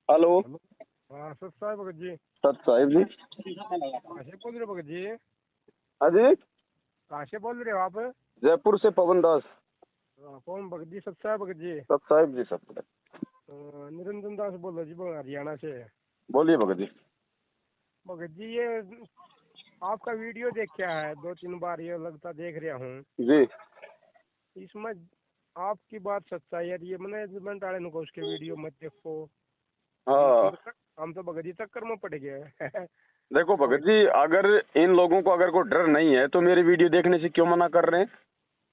Hello. Hello. हाँ सत साहब भगत जी। सत साहिब जी। कहाँ से बोल रहे हो भगत जी? हाँ जी, कहाँ से बोल रहे हो आप? जयपुर से पवन दास। कौन भगत जी? सत साहब भगत जी। सत साहिब जी सब। निरंजन दास बोल रहा जी, हरियाणा से। बोलिए भगत जी। भगत जी ये आपका वीडियो देख क्या है, 2-3 बार ये लगता देख रहा हूँ। जी इसमें आपकी बात सच्चाई है, ये मैनेजमेंट वाले को उसके वीडियो मत देखो। हाँ, हम तो भगत जी चक्कर में पड़ गए। देखो भगत जी, अगर इन लोगों को अगर कोई डर नहीं है तो मेरी वीडियो देखने से क्यों मना कर रहे हैं?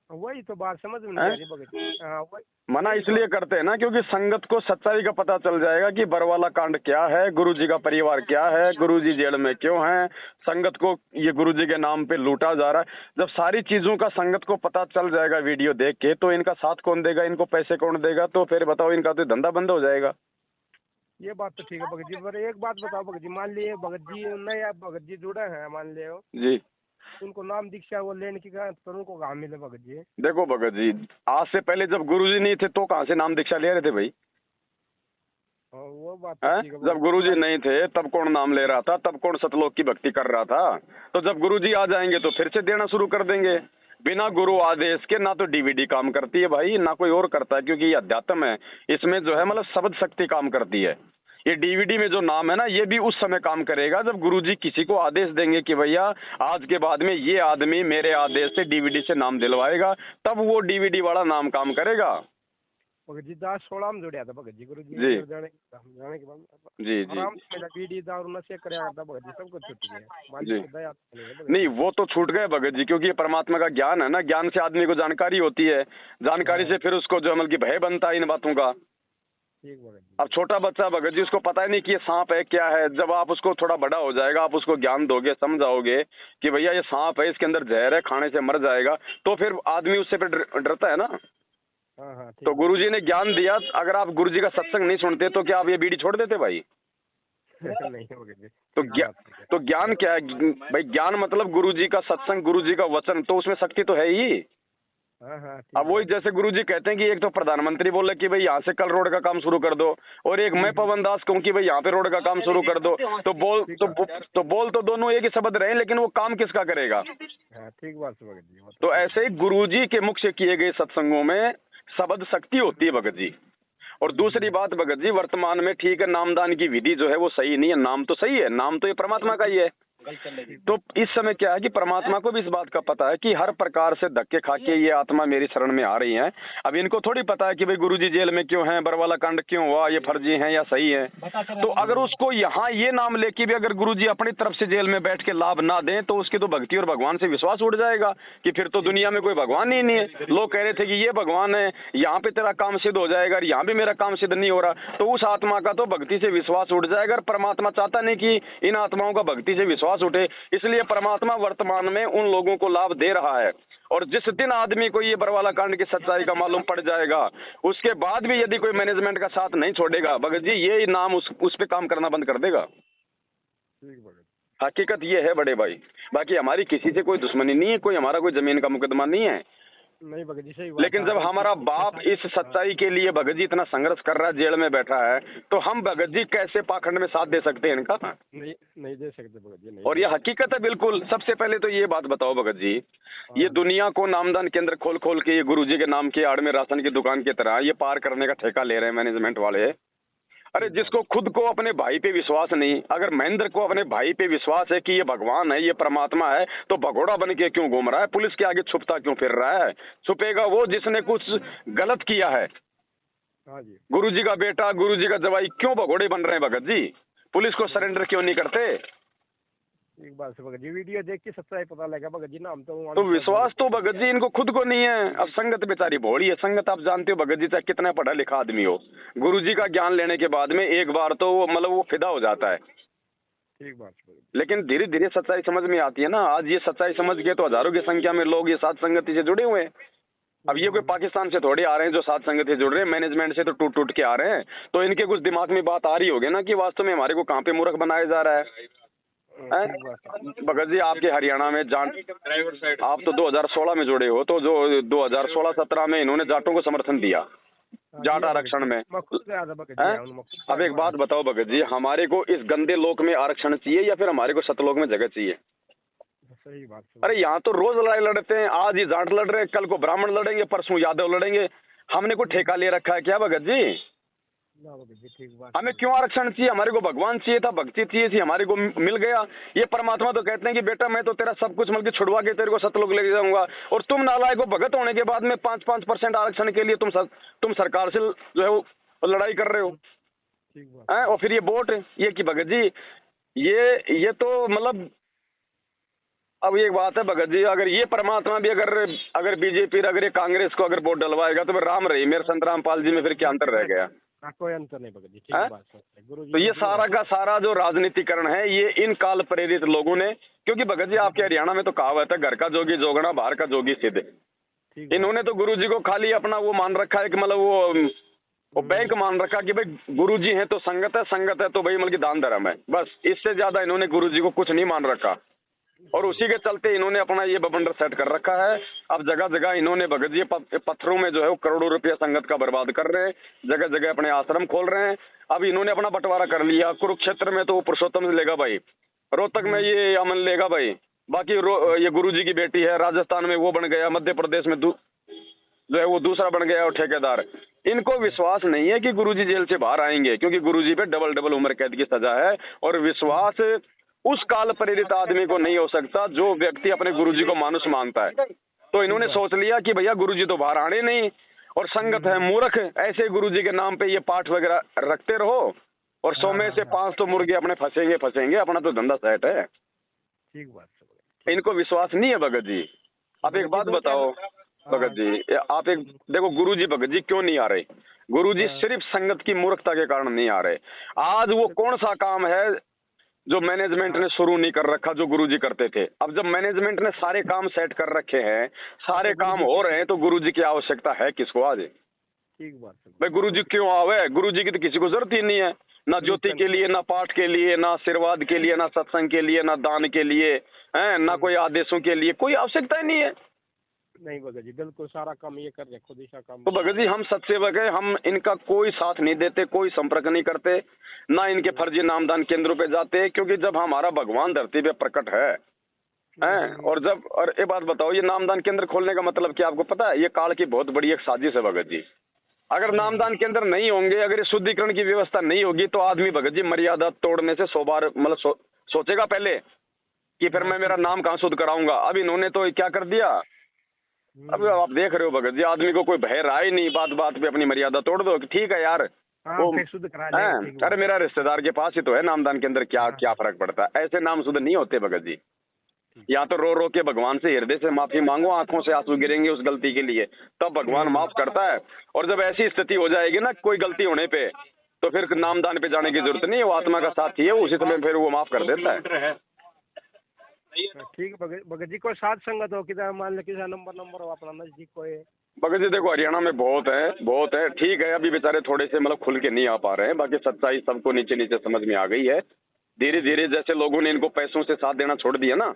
वही तो बात समझ में नहीं आ रही भगत जी। हाँ वही मना इसलिए करते हैं ना, क्योंकि संगत को सच्चाई का पता चल जाएगा कि बरवाला कांड क्या है, गुरुजी का परिवार क्या है, गुरुजी जेल में क्यों हैं, संगत को ये गुरुजी के नाम पे लूटा जा रहा है। जब सारी चीजों का संगत को पता चल जाएगा वीडियो देख के, तो इनका साथ कौन देगा, इनको पैसे कौन देगा? तो फिर बताओ, इनका तो धंधा बंद हो जाएगा। ये बात तो ठीक है भगत जी, पर एक बात बताओ भगत जी, मान लिए भगत जी नए भगत जी जुड़े हैं, मान लियो जी उनको नाम दीक्षा वो लेने की पर उनको कहाँ मिले भगत जी? देखो भगत जी, आज से पहले जब गुरुजी नहीं थे तो कहाँ से नाम दीक्षा ले रहे थे भाई? वो बात तो हैं? ठीक है जब भगत गुरुजी जी। नहीं थे तब कौन नाम ले रहा था, तब कौन सतलोक की भक्ति कर रहा था? तो जब गुरुजी आ जाएंगे तो फिर से देना शुरू कर देंगे। बिना गुरु आदेश के ना तो डीवीडी काम करती है भाई, ना कोई और करता है, क्योंकि ये अध्यात्म है। इसमें जो है मतलब शब्द शक्ति काम करती है। ये डीवीडी में जो नाम है ना, ये भी उस समय काम करेगा जब गुरुजी किसी को आदेश देंगे कि भैया आज के बाद में ये आदमी मेरे आदेश से डीवीडी से नाम दिलवाएगा, तब वो डीवीडी वाला नाम काम करेगा। भगत जी 2016 में जुड़िया था भगत जी, गुरु जी जी जाने के बाद जी जी आराम से मेरा बीड़ी दारू नशे कराया करता भगत जी, सब कुछ छूट गया। जी। मालिक की दया नहीं है भगत नहीं, जी। वो तो छूट गए भगत जी, क्योंकि ये परमात्मा का ज्ञान है ना, ज्ञान से आदमी को जानकारी होती है, जानकारी से फिर उसको जो मतलब की भय बनता है इन बातों का। ठीक भगत जी। अब छोटा बच्चा भगत जी, उसको पता ही नहीं कि ये सांप है क्या है। जब आप उसको थोड़ा बड़ा हो जाएगा, आप उसको ज्ञान दोगे, समझाओगे कि भैया ये सांप है, इसके अंदर जहर है, खाने से मर जाएगा, तो फिर आदमी उससे फिर डरता है ना। हाँ ठीक तो गुरुजी ने ज्ञान दिया, अगर आप गुरुजी का सत्संग नहीं सुनते तो क्या आप ये बीड़ी छोड़ देते भाई? नहीं भगत जी। तो ज्ञान क्या है भाई? ज्ञान मतलब गुरुजी का सत्संग, गुरुजी का वचन, तो उसमें शक्ति तो है ही। हाँ अब वही जैसे गुरुजी कहते हैं कि एक तो प्रधानमंत्री बोले कि भाई यहाँ से कल रोड का काम शुरू कर दो, और एक मैं पवन दास कहूँ कि भाई यहाँ पे रोड का काम शुरू कर दो, तो बोल तो दोनों एक ही शब्द रहे, लेकिन वो काम किसका करेगा? हाँ ठीक बात है भगत जी। तो ऐसे ही गुरुजी के मुख से किए गए सत्संगों में शब्द शक्ति होती है भगत जी। और दूसरी बात भगत जी, वर्तमान में ठीक है, नामदान की विधि जो है वो सही नहीं है, नाम तो सही है, नाम तो ये परमात्मा का ही है। तो इस समय क्या है कि परमात्मा को भी इस बात का पता है कि हर प्रकार से धक्के खा के ये आत्मा मेरी शरण में आ रही है। अब इनको थोड़ी पता है कि भाई गुरुजी जेल में क्यों हैं, बरवाला कांड क्यों हुआ, ये फर्जी है या सही है। तो अगर उसको यहाँ ये नाम लेके भी अगर गुरुजी अपनी तरफ से जेल में बैठ के लाभ ना दें, तो उसकी तो भक्ति और भगवान से विश्वास उड़ जाएगा कि फिर तो दुनिया में कोई भगवान ही नहीं है। लोग कह रहे थे कि ये भगवान है, यहाँ पे तेरा काम सिद्ध हो जाएगा, और यहाँ भी मेरा काम सिद्ध नहीं हो रहा, तो उस आत्मा का तो भक्ति से विश्वास उठ जाएगा। और परमात्मा चाहता नहीं कि इन आत्माओं का भक्ति से विश्वास उठे, इसलिए परमात्मा वर्तमान में उन लोगों को लाभ दे रहा है। और जिस दिन आदमी को ये बरवाला कांड की सच्चाई का मालूम पड़ जाएगा, उसके बाद भी यदि कोई मैनेजमेंट का साथ नहीं छोड़ेगा भगत जी, ये नाम उस पे काम करना बंद कर देगा। हकीकत ये है बड़े भाई, बाकी हमारी किसी से कोई दुश्मनी नहीं है, कोई हमारा कोई जमीन का मुकदमा नहीं है। नहीं भगत जी सही बात। लेकिन जब हमारा बाप इस सच्चाई के लिए भगत जी इतना संघर्ष कर रहा है, जेल में बैठा है, तो हम भगत जी कैसे पाखंड में साथ दे सकते हैं इनका? नहीं दे सकते भगत जी, नहीं। और ये हकीकत है बिल्कुल। सबसे पहले तो ये बात बताओ भगत जी, ये दुनिया को नामदान केंद्र खोल खोल के ये गुरुजी के नाम के आड़ में राशन की दुकान की तरह ये पार करने का ठेका ले रहे हैं मैनेजमेंट वाले। अरे जिसको खुद को अपने भाई पे विश्वास नहीं, अगर महेंद्र को अपने भाई पे विश्वास है कि ये भगवान है, ये परमात्मा है, तो भगोड़ा बन के क्यों घूम रहा है? पुलिस के आगे छुपता क्यों फिर रहा है? छुपेगा वो जिसने कुछ गलत किया है। गुरुजी का बेटा, गुरुजी का जवाई क्यों भगोड़े बन रहे हैं भगत जी? पुलिस को सरेंडर क्यों नहीं करते? एक बात से भगत जी, वीडियो देख के सच्चाई पता लगा भगत जी ना, हम तो विश्वास तो भगत जी इनको खुद को नहीं है। अब संगत बेचारी भोड़ी है। संगत आप जानते हो भगत जी, चाहे कितना पढ़ा लिखा आदमी हो, गुरुजी का ज्ञान लेने के बाद में एक बार तो वो मतलब वो फिदा हो जाता है। ठीक बात। लेकिन धीरे धीरे सच्चाई समझ में आती है ना। आज ये सच्चाई समझ गए तो हजारों की संख्या में लोग ये साथ संगति से जुड़े हुए हैं। अब ये कोई पाकिस्तान से थोड़े आ रहे हैं जो साथ संगति से जुड़ रहे हैं, मैनेजमेंट से तो टूट टूट के आ रहे हैं। तो इनके कुछ दिमाग में बात आ रही होगी ना कि वास्तव में हमारे को कहाँ पे मूर्ख बनाया जा रहा है। भगत जी आपके हरियाणा में आप तो 2016 में जुड़े हो, तो जो 2016-17 में इन्होंने जाटों को समर्थन दिया, जाट आरक्षण में। मैं खुद गया था भगत जी, हैं? मैं खुद अब एक बात बताओ भगत जी, हमारे को इस गंदे लोक में आरक्षण चाहिए या फिर हमारे को सतलोक में जगह चाहिए? सही बात है। अरे यहाँ तो रोज लड़ाई लड़ते हैं, आज ये जाट लड़ रहे हैं, कल को ब्राह्मण लड़ेंगे, परसों यादव लड़ेंगे। हमने को ठेका ले रखा है क्या भगत जी? ना भगत जी ठीक बात। हमें क्यों आरक्षण चाहिए? हमारे को भगवान चाहिए था, भक्ति चाहिए थी, हमारे को मिल गया। ये परमात्मा तो कहते हैं कि बेटा मैं तो तेरा सब कुछ मतलब छुड़वा के तेरे को सतलोक ले जाऊंगा, और तुम नालायक को भगत होने के बाद में 5% आरक्षण के लिए तुम सरकार से जो है वो लड़ाई कर रहे हो। ठीक बात हैं? और फिर ये वोट ये कि भगत जी ये तो मतलब, अब एक बात है भगत जी, अगर ये परमात्मा भी अगर बीजेपी अगर ये कांग्रेस को अगर वोट डलवाएगा तो फिर राम रही मेरे संत रामपाल जी में फिर क्या अंतर रह गया? कोई अंतर नहीं भगत जी, ठीक बात है गुरु जी। तो ये सारा का सारा जो राजनीतिकरण है ये इन काल प्रेरित लोगों ने, क्योंकि भगत जी आपके हरियाणा में तो कहावत है, घर का जोगी जोगना बाहर का जोगी सिद्ध। इन्होंने तो गुरु जी को खाली अपना वो मान रखा है कि मतलब वो बैंक मान रखा कि भाई गुरु जी है तो संगत है तो भाई मतलब कि दान धर्म है, बस इससे ज्यादा इन्होंने गुरु जी को कुछ नहीं मान रखा। और उसी के चलते इन्होंने अपना ये बबंडर सेट कर रखा है। अब जगह जगह इन्होंने भगत जी पत्थरों में जो है वो करोड़ों रुपया संगत का बर्बाद कर रहे हैं, जगह जगह अपने आश्रम खोल रहे हैं। अब इन्होंने अपना बंटवारा कर लिया, कुरुक्षेत्र में तो वो पुरुषोत्तम से लेगा भाई, रोहतक में ये अमन लेगा भाई, बाकी ये गुरु जी की बेटी है, राजस्थान में वो बन गया, मध्य प्रदेश में जो है वो दूसरा बन गया और ठेकेदार। इनको विश्वास नहीं है कि गुरुजी जेल से बाहर आएंगे, क्योंकि गुरुजी पे डबल उम्र कैद की सजा है। और विश्वास उस काल प्रेरित आदमी को नहीं हो सकता जो व्यक्ति अपने गुरुजी को मानुष मानता है। तो इन्होंने सोच लिया कि भैया गुरुजी तो बाहर आने नहीं, और संगत है मूर्ख, ऐसे गुरुजी के नाम पे ये पाठ वगैरह रखते रहो, और 100 में से 5 तो मुर्गे अपने फंसेंगे, अपना तो धंधा सेट है। ठीक बात। इनको विश्वास नहीं है भगत जी। अब एक बात बताओ भगत जी, आप एक देखो गुरुजी भगत जी क्यों नहीं आ रहे? गुरुजी सिर्फ संगत की मूर्खता के कारण नहीं आ रहे। आज वो कौन सा काम है जो मैनेजमेंट ने शुरू नहीं कर रखा जो गुरुजी करते थे? अब जब मैनेजमेंट ने सारे काम सेट कर रखे हैं, सारे काम हो रहे हैं, तो गुरुजी की आवश्यकता है किसको आज? ठीक बात है भाई गुरुजी क्यों आवे? गुरुजी की तो किसी को जरूरत ही नहीं है, ना ज्योति के लिए, ना पाठ के लिए, ना आशीर्वाद के लिए, ना सत्संग के लिए, ना दान के लिए, है ना कोई आदेशों के लिए, कोई आवश्यकता ही नहीं है। नहीं भगत जी, बिल्कुल सारा काम ये कर रहे, खुद ही सा काम। तो भगत जी हम सत्सेवक है, हम इनका कोई साथ नहीं देते, कोई संपर्क नहीं करते, ना इनके फर्जी नामदान केंद्रों पे जाते, क्योंकि जब हमारा भगवान धरती पे प्रकट है और ये बात बताओ, ये नामदान केंद्र खोलने का मतलब क्या आपको पता है? ये काल की बहुत बड़ी एक साजिश है भगत जी। अगर नामदान केंद्र नहीं होंगे, अगर शुद्धिकरण की व्यवस्था नहीं होगी, तो आदमी भगत जी मर्यादा तोड़ने से 100 बार मतलब सोचेगा पहले कि फिर मैं मेरा नाम कहाँ शुद्ध कराऊंगा। अब इन्होंने तो क्या कर दिया, अब आप देख रहे हो भगत जी, आदमी को कोई भय रहा ही नहीं, बात बात पे अपनी मर्यादा तोड़ दो कि ठीक है यार वो शुद्ध करा लेंगे, अरे मेरा रिश्तेदार के पास ही तो है नामदान के अंदर, क्या फर्क पड़ता है? ऐसे नाम शुद्ध नहीं होते भगत जी। या तो रो रो के भगवान से हृदय से माफी मांगो, आंखों से आंसू गिरेंगे उस गलती के लिए, तब भगवान माफ करता है। और जब ऐसी स्थिति हो जाएगी ना कोई गलती होने पे, तो फिर नामदान पे जाने की जरूरत नहीं है, वो आत्मा का साथी है, उसी समय फिर वो माफ कर देता है। ठीक है भगत जी, कोई साथ संगत हो किधर मान लो किसी नंबर हो अपना नजदीक कोई? भगत जी देखो हरियाणा में बहुत है, ठीक है, अभी बेचारे थोड़े से मतलब खुल के नहीं आ पा रहे हैं, बाकी सच्चाई सबको नीचे नीचे समझ में आ गई है। धीरे धीरे जैसे लोगों ने इनको पैसों से साथ देना छोड़ दिया ना,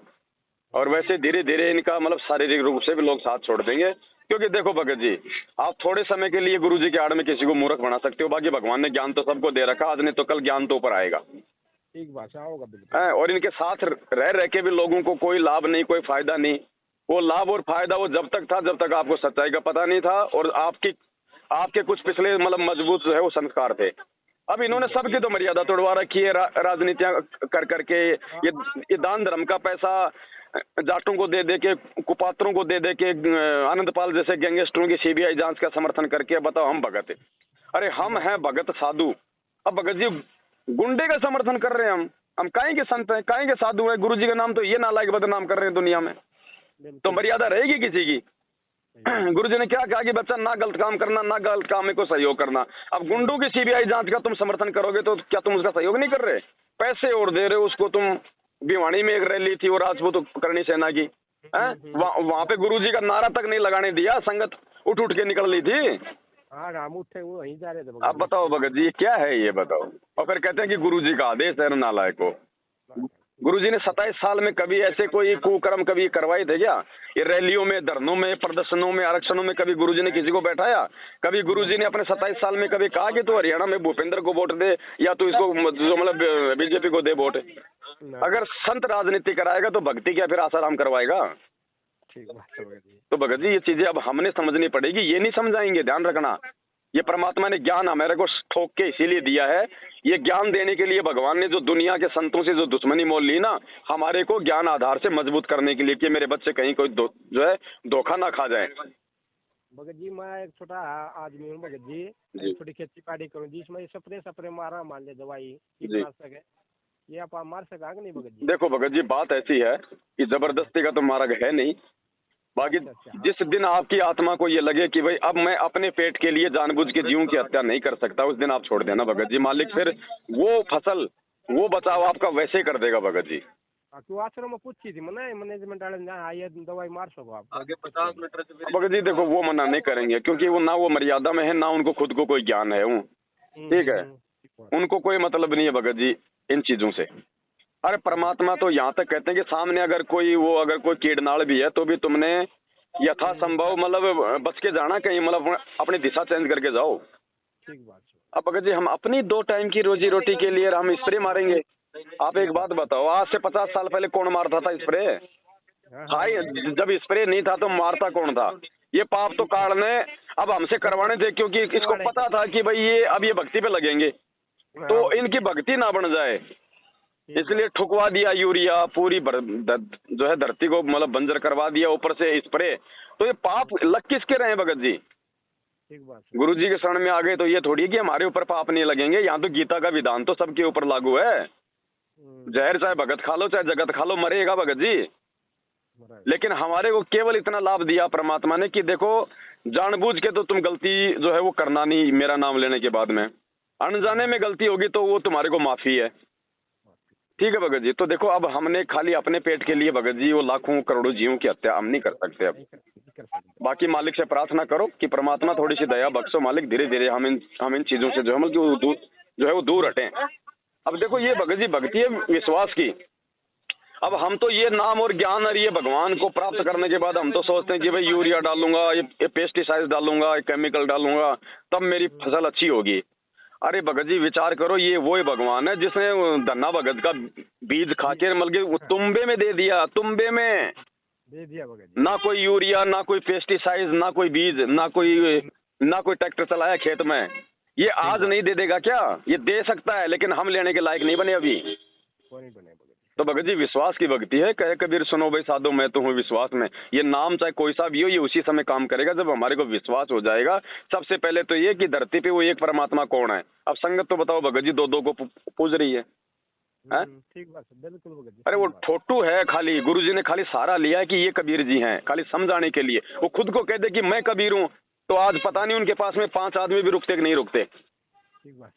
और वैसे धीरे धीरे इनका मतलब शारीरिक रूप से भी लोग साथ छोड़ देंगे। क्योंकि देखो भगत जी, आप थोड़े समय के लिए गुरु जी के आड़ में किसी को मूर्ख बना सकते हो, बाकी भगवान ने ज्ञान तो सबको दे रखा, आज नहीं तो कल ज्ञान तो ऊपर आएगा। ठीक बात होगा बिल्कुल। और इनके साथ रह के भी लोगों को कोई लाभ नहीं, कोई फायदा नहीं। वो लाभ और फायदा वो जब तक था जब तक आपको सच्चाई का पता नहीं था, और आपके कुछ पिछले मतलब मजबूत जो है वो संस्कार थे। अब इन्होंने सबकी तो मर्यादा तोड़वा रखी है, राजनीतियां कर करके। ये दान धर्म का पैसा जाटों को दे के, कुपात्रों को दे के, आनंदपाल जैसे गैंगस्टरों की सीबीआई जांच का समर्थन करके बताओ हम भगत है। अरे हम हैं भगत साधु। अब भगत जी गुंडे का समर्थन कर रहे हैं, हम काहे के संत हैं, काहे के साधु हैं? गुरु जी का नाम तो ये नालायक बदनाम कर रहे हैं दुनिया में, तो मर्यादा रहेगी किसी की? गुरु जी ने क्या कहा कि बच्चा ना गलत काम करना, ना गलत काम में को सहयोग करना। अब गुंडों की सीबीआई जांच का तुम समर्थन करोगे तो क्या तुम उसका सहयोग नहीं कर रहे? पैसे और दे रहे हो उसको। तुम भिवानी में एक रैली थी वो राजपूत करणी सेना की, वहां पे गुरु जी का नारा तक नहीं लगाने दिया, संगत उठ के निकल ली थी। राम उठे वो वहीं जा रहे थे। अब बताओ भगत जी क्या है ये बताओ, और फिर कहते हैं कि गुरु जी का आदेश है नालायक को। गुरुजी ने 27 साल में कभी ऐसे कोई कुकर्म कभी करवाए थे क्या? ये रैलियों में, धरनों में, प्रदर्शनों में, आरक्षणों में कभी गुरुजी ने किसी को बैठाया? कभी गुरुजी ने अपने 27 साल में कभी कहा कि तू हरियाणा में भूपेंद्र को वोट दे या तू इसको जो मतलब बीजेपी को दे वोट? अगर संत राजनीति कराएगा तो भक्ति क्या फिर आसाराम करवाएगा? ठीक बात है भगत जी। तो भगत जी ये चीजें अब हमने समझनी पड़ेगी, ये नहीं समझाएंगे, ध्यान रखना। ये परमात्मा ने ज्ञान हमारे को ठोक के इसीलिए दिया है। ये ज्ञान देने के लिए भगवान ने जो दुनिया के संतों से जो दुश्मनी मोल ली ना, हमारे को ज्ञान आधार से मजबूत करने के लिए कि मेरे बच्चे कहीं कोई जो है धोखा ना खा जाए। भगत जी मैं एक छोटा आदमी हूँ भगत जी, थोड़ी खेती बाड़ी करूँ जी, इसमें स्प्रे मारा मान ले दवाई कीटनाशक है, ये आप मार सका कि नहीं भगत जी? देखो भगत जी बात ऐसी है कि जबरदस्ती का तो मार्ग है नहीं। बाकी जिस दिन आपकी आत्मा को ये लगे कि भाई अब मैं अपने पेट के लिए जानबूझ के जीवों की हत्या नहीं कर सकता, उस दिन आप छोड़ देना भगत जी। मालिक फिर वो फसल, वो बचाव आपका वैसे ही कर देगा भगत जी। क्यों आश्रम में पूछी थी मैंने मैनेजमेंट वाले ये दवाई मार सको आप आगे 50 मीटर से भगत जी देखो वो मना नहीं करेंगे, क्योंकि वो ना वो मर्यादा में है, ना उनको खुद को कोई ज्ञान है। ठीक है, उनको कोई मतलब नहीं है भगत जी इन चीजों से। अरे परमात्मा तो यहाँ तक कहते हैं कि सामने अगर कोई कीड़नाड़ भी है तो भी तुमने यथासंभव मतलब बच के जाना, कहीं मतलब अपनी दिशा चेंज करके जाओ। ठीक बात है। अब भगत जी हम अपनी 2 टाइम की रोजी रोटी के लिए हम स्प्रे मारेंगे? आप एक बात बताओ, आज से 50 साल पहले कौन मारता था स्प्रे? हाई जब स्प्रे नहीं था तो मारता कौन था? ये पाप तो काटने अब हमसे करवाने थे, क्योंकि इसको पता था कि भाई ये अब ये भक्ति पे लगेंगे तो इनकी भक्ति ना बन जाए, इसलिए ठुकवा दिया यूरिया, पूरी जो है धरती को मतलब बंजर करवा दिया, ऊपर से स्प्रे। तो ये पाप लग किसके रहे भगत जी? ठीक बात। गुरु जी के शरण में आ गए तो ये थोड़ी कि हमारे ऊपर पाप नहीं लगेंगे। यहाँ तो गीता का विधान तो सबके ऊपर लागू है। जहर चाहे भगत खा लो चाहे जगत खा लो, मरेगा भगत जी। लेकिन हमारे को केवल इतना लाभ दिया परमात्मा ने कि देखो जानबूझ के तो तुम गलती जो है वो करना नहीं, मेरा नाम लेने के बाद में अनजाने में गलती होगी तो वो तुम्हारे को माफी है। ठीक है भगत जी। तो देखो अब हमने खाली अपने पेट के लिए भगत जी वो लाखों करोड़ों जीवों की हत्या हम नहीं कर सकते। अब बाकी मालिक से प्रार्थना करो कि परमात्मा थोड़ी सी दया बख्शो मालिक, धीरे धीरे हम इन चीजों से जो है मतलब वो दूर हटें। अब देखो ये भगत जी भक्ति है विश्वास की। अब हम तो ये नाम और ज्ञान और ये भगवान को प्राप्त करने के बाद हम तो सोचते हैं कि भाई यूरिया डालूंगा, ये पेस्टिसाइड डालूंगा, ये केमिकल डालूंगा तब मेरी फसल अच्छी होगी। अरे भगत जी विचार करो, ये वो ही भगवान है जिसने धन्ना भगत का बीज खा के मतलब तुम्बे में दे दिया, तुम्बे में दे दिया भगत जी। ना कोई यूरिया, ना कोई पेस्टिसाइड, ना कोई बीज, ना कोई ट्रैक्टर चलाया खेत में। ये आज नहीं दे देगा क्या? ये दे सकता है लेकिन हम लेने के लायक नहीं बने अभी। नहीं बने भगत। तो भगत जी विश्वास की भक्ति है। कहे कबीर सुनो भाई साधो मैं तो हूँ विश्वास में। ये नाम चाहे कोई सा भी हो, ये उसी समय काम करेगा जब हमारे को विश्वास हो जाएगा। सबसे पहले तो ये कि धरती पे वो एक परमात्मा कौन है। अब संगत तो बताओ भगत जी, दो को पूज रही है। ठीक बात है, बिल्कुल भगत जी। अरे वो ठोटू है, खाली गुरुजी ने खाली सहारा लिया है कि ये कबीर जी हैं, खाली समझाने के लिए। वो खुद को कहते कि मैं कबीर हूँ, तो आज पता नहीं उनके पास में 5 आदमी भी रुकते कि नहीं रुकते।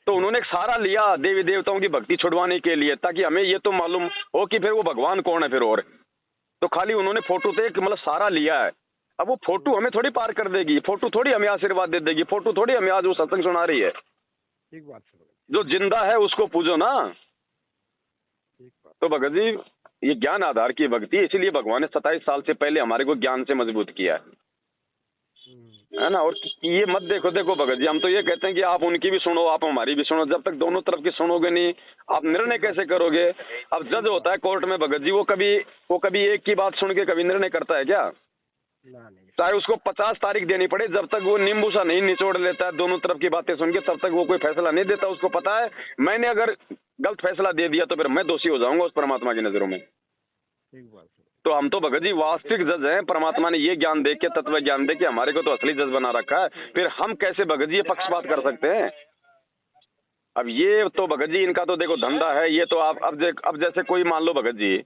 तो उन्होंने एक सहारा लिया देवी देवताओं की भक्ति छुड़वाने के लिए, ताकि हमें ये तो मालूम हो कि फिर वो भगवान कौन है फिर। और तो खाली उन्होंने फोटो से मतलब सहारा लिया है। अब वो फोटो हमें थोड़ी पार कर देगी, फोटो थोड़ी हमें आशीर्वाद दे देगी, फोटो थोड़ी हमें आज वो सत्संग सुना रही है। ठीक बात है। जो जिंदा है उसको पूजो ना। तो भगत जी ये ज्ञान आधार की भक्ति, इसीलिए भगवान ने 27 साल से पहले हमारे को ज्ञान से मजबूत किया है ना। और ये मत देखो भगत जी, हम तो ये कहते हैं कि आप उनकी भी सुनो आप हमारी भी सुनो। जब तक दोनों तरफ की सुनोगे नहीं आप निर्णय कैसे करोगे? अब जज होता है कोर्ट में भगत जी, वो कभी एक की बात सुन के कभी निर्णय करता है क्या? चाहे उसको 50 तारीख देनी पड़े, जब तक वो नींबू सा नहीं निचोड़ लेता है दोनों तरफ की बातें सुन के, तब तक वो कोई फैसला नहीं देता। उसको पता है मैंने अगर गलत फैसला दे दिया तो फिर मैं दोषी हो जाऊंगा उस परमात्मा की नजरों में। तो हम तो भगत जी वास्तविक जज हैं। परमात्मा ने ये ज्ञान दे के, तत्व ज्ञान दे के हमारे को तो असली जज बना रखा है। फिर हम कैसे भगत जी ये पक्षपात कर सकते हैं? अब ये तो भगत जी इनका तो देखो धंधा है। ये तो आप अब जैसे कोई मान लो भगत जी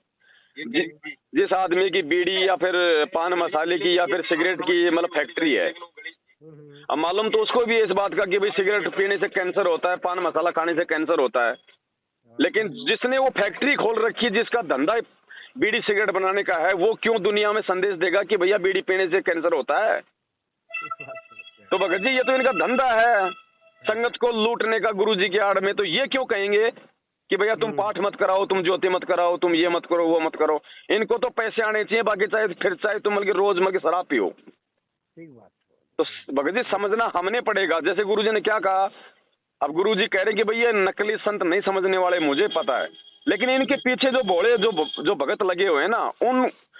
जिस आदमी की बीड़ी या फिर पान मसाले की या फिर सिगरेट की मतलब फैक्ट्री है, अब मालूम तो उसको भी इस बात का कि भाई सिगरेट पीने से कैंसर होता है, पान मसाला खाने से कैंसर होता है। लेकिन जिसने वो फैक्ट्री खोल रखी, जिसका धंधा बीड़ी सिगरेट बनाने का है, वो क्यों दुनिया में संदेश देगा कि भैया बीड़ी पीने से कैंसर होता है? तो भगत जी ये तो इनका धंधा है संगत को लूटने का गुरु जी की आड़ में। तो ये क्यों कहेंगे कि भैया तुम पाठ मत कराओ, तुम ज्योति मत कराओ, तुम ये मत करो, वो मत करो। इनको तो पैसे आने चाहिए, बाकी चाहे तुम मतलब रोज मतलब शराब पियो। ठीक बात। तो भगत जी समझना हमने पड़ेगा। जैसे गुरुजी ने क्या कहा, अब गुरुजी कह रहे कि भैया नकली संत नहीं समझने वाले, मुझे पता है, लेकिन इनके पीछे जो भोले जो भगत लगे हुए हैं ना,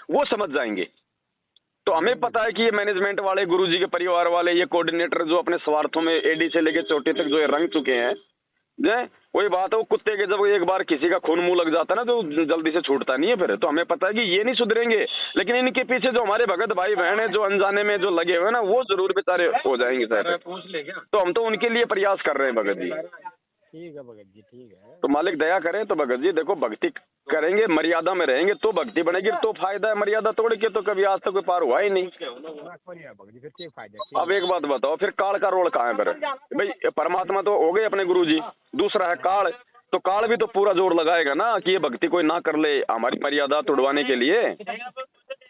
वो समझ जाएंगे। तो हमें पता है कि ये मैनेजमेंट वाले, गुरुजी के परिवार वाले, ये कोऑर्डिनेटर जो अपने स्वार्थों में एडी से लेके चोटी तक जो ये रंग चुके हैं, वही बात है, वो कुत्ते के जब एक बार किसी का खून मुंह लग जाता है ना, तो जल्दी से छूटता नहीं है फिर। तो हमें पता है कि ये नहीं सुधरेंगे, लेकिन इनके पीछे जो हमारे भगत भाई बहन है, जो अनजाने में जो लगे हुए हैं ना, वो जरूर बेचारे हो जाएंगे सर। तो हम तो उनके लिए प्रयास कर रहे हैं भगत जी। ठीक है भगत जी, ठीक है। तो मालिक दया करें। तो भगत जी देखो, भक्ति करेंगे, मर्यादा में रहेंगे तो भक्ति बनेगी, तो फायदा है। मर्यादा तोड़ के तो कभी आज तक कोई पार हुआ ही नहीं। अब एक बात बताओ, फिर काल का रोल कहाँ है फिर? भाई परमात्मा तो हो गए अपने गुरु जी, दूसरा है काल। तो काल भी तो पूरा जोर लगाएगा ना कि ये भक्ति कोई ना कर ले हमारी मर्यादा तोड़वाने के लिए।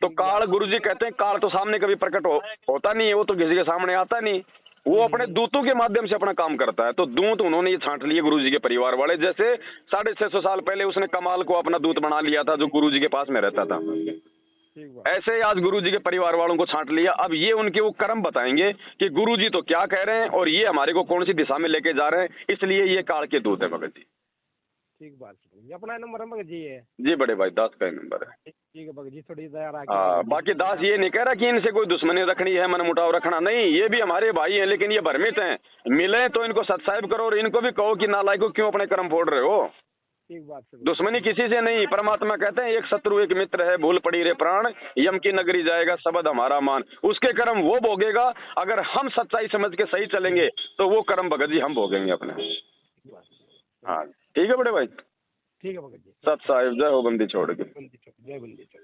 तो काल, गुरु जी कहते हैं काल तो सामने कभी प्रकट होता नहीं है, वो तो किसी के सामने आता नहीं, वो अपने दूतों के माध्यम से अपना काम करता है। तो दूत उन्होंने ये छांट लिए गुरुजी के परिवार वाले। जैसे 650 साल पहले उसने कमाल को अपना दूत बना लिया था, जो गुरुजी के पास में रहता था, ऐसे ही आज गुरुजी के परिवार वालों को छांट लिया। अब ये उनके वो कर्म बताएंगे कि गुरुजी तो क्या कह रहे हैं और ये हमारे को कौन सी दिशा में लेके जा रहे हैं। इसलिए ये काल के दूत है भगत जी। ठीक बात। अपना नंबर है भगत जी है जी बड़े भाई, दास का ही नंबर है। ठीक है भगत जी, थोड़ी दया रखिए। हाँ, बाकी दास ये नहीं कह रहा कि इनसे कोई दुश्मनी रखनी है, मन मुटाव रखना नहीं, ये भी हमारे भाई हैं, लेकिन ये भ्रमित हैं। मिले तो इनको सत्साहिब करो और इनको भी कहो कि नालायकों क्यों अपने कर्म फोड़ रहे हो। ठीक बात। दुश्मनी किसी से नहीं, परमात्मा कहते हैं एक शत्रु एक मित्र है, भूल पड़ी रे प्राण, यम की नगरी जाएगा शब्द हमारा मान। उसके कर्म वो भोगेगा, अगर हम सच्चाई समझ के सही चलेंगे तो वो कर्म भगत जी हम भोगेंगे अपने। हाँ ठीक है बड़े भाई, ठीक है भगत जी। सत साहिब, जय हो बंदी छोड़ के। जय बंदी छोड़।